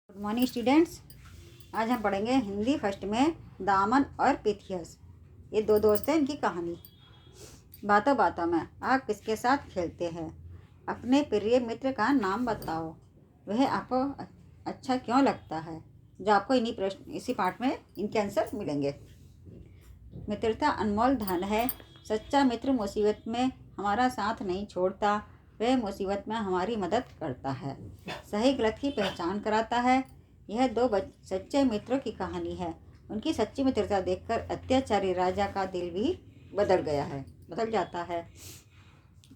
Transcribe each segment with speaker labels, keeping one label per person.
Speaker 1: Good morning students. आज हम पढ़ेंगे हिंदी फर्स्ट में दामन और पिथियस। ये दो दोस्त हैं, इनकी कहानी। बातों बातों में आप किसके साथ खेलते हैं? अपने प्रिय मित्र का नाम बताओ। वह आपको अच्छा क्यों लगता है? जो आपको इसी पार्ट में इनके आंसर मिलेंगे। मित्रता अनमोल धन है। सच्चा मित्र मुसीबत में हमारा साथ नहीं छोड़ता, वह मुसीबत में हमारी मदद करता है, सही गलत की पहचान कराता है। यह दो सच्चे मित्रों की कहानी है। उनकी सच्ची मित्रता देखकर अत्याचारी राजा का दिल भी बदल जाता है।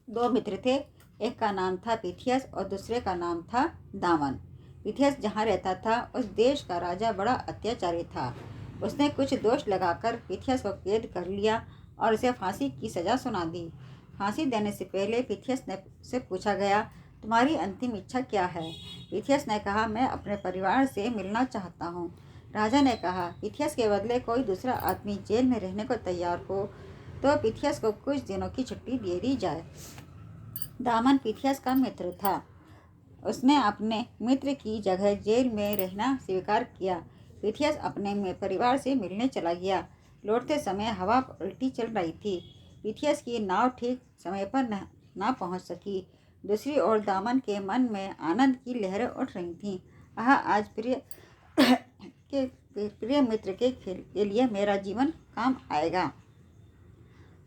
Speaker 1: दो मित्र थे, एक का नाम था पिथियस और दूसरे का नाम था दामन। पिथियस जहाँ रहता था उस देश का राजा बड़ा अत्याचारी था। उसने कुछ दोष लगाकर पिथियस को कैद कर लिया और उसे फांसी की सजा सुना दी। फांसी देने से पहले पिथियस से पूछा गया, तुम्हारी अंतिम इच्छा क्या है? पिथियस ने कहा, मैं अपने परिवार से मिलना चाहता हूँ। राजा ने कहा, पिथियस के बदले कोई दूसरा आदमी जेल में रहने को तैयार हो तो पिथियस को कुछ दिनों की छुट्टी दे दी जाए। दामन पिथियस का मित्र था। उसने अपने मित्र की जगह जेल में रहना स्वीकार किया। पिथियस अपने परिवार से मिलने चला गया। लौटते समय हवा उल्टी चल रही थी। पिथियस की नाव ठीक समय पर न पहुंच सकी। दूसरी ओर दामन के मन में आनंद की लहरें उठ रही थीं। आज प्रिय मित्र के लिए मेरा जीवन काम आएगा।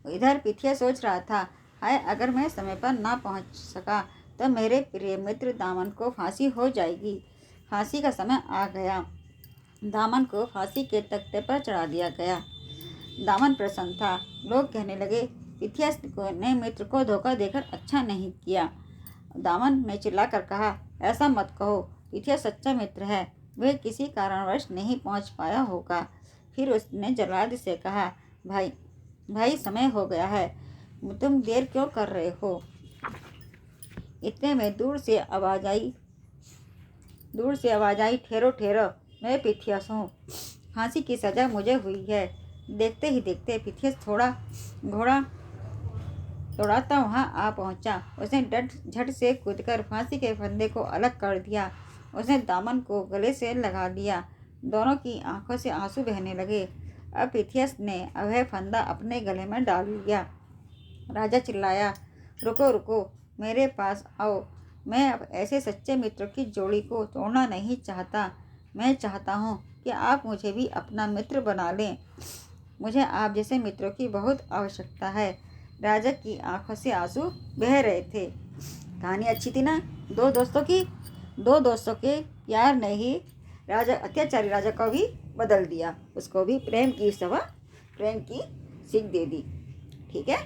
Speaker 1: इधर पिथियस सोच रहा था, हाय, अगर मैं समय पर ना पहुंच सका तो मेरे प्रिय मित्र दामन को फांसी हो जाएगी। फांसी का समय आ गया। दामन को फांसी के तख्ते पर चढ़ा दिया गया। दामन प्रसन्न था। लोग कहने लगे, पिथियस ने मित्र को धोखा देकर अच्छा नहीं किया। दामन ने चिल्लाकर कहा, ऐसा मत कहो, पिथियस सच्चा मित्र है, वह किसी कारणवश नहीं पहुंच पाया होगा। फिर उसने जल्लाद से कहा, भाई समय हो गया है, तुम देर क्यों कर रहे हो? इतने में दूर से आवाज आई, ठहरो ठहरो, मैं पिथियस हूँ, फांसी की सजा मुझे हुई है। देखते ही देखते पिथियस घोड़ा दौड़ाता वहां आ पहुंचा। उसने झट से कूदकर फांसी के फंदे को अलग कर दिया। उसने दामन को गले से लगा लिया। दोनों की आंखों से आंसू बहने लगे। अब पिथियस ने वह फंदा अपने गले में डाल लिया। राजा चिल्लाया, रुको रुको, मेरे पास आओ। मैं अब ऐसे सच्चे मित्रों की जोड़ी को तोड़ना नहीं चाहता। मैं चाहता हूँ कि आप मुझे भी अपना मित्र बना लें। मुझे आप जैसे मित्रों की बहुत आवश्यकता है। राजा की आंखों से आंसू बह रहे थे। कहानी अच्छी थी ना? दो दोस्तों के प्यार ने ही अत्याचारी राजा को भी बदल दिया। उसको भी प्रेम की सीख दे दी। ठीक है,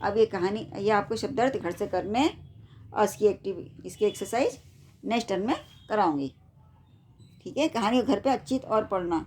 Speaker 1: अब ये आपको शब्दार्थ घर से करने और इसकी एक्सरसाइज नेक्स्ट टर्म में कराऊंगी। ठीक है, कहानी घर पे अच्छी और पढ़ना।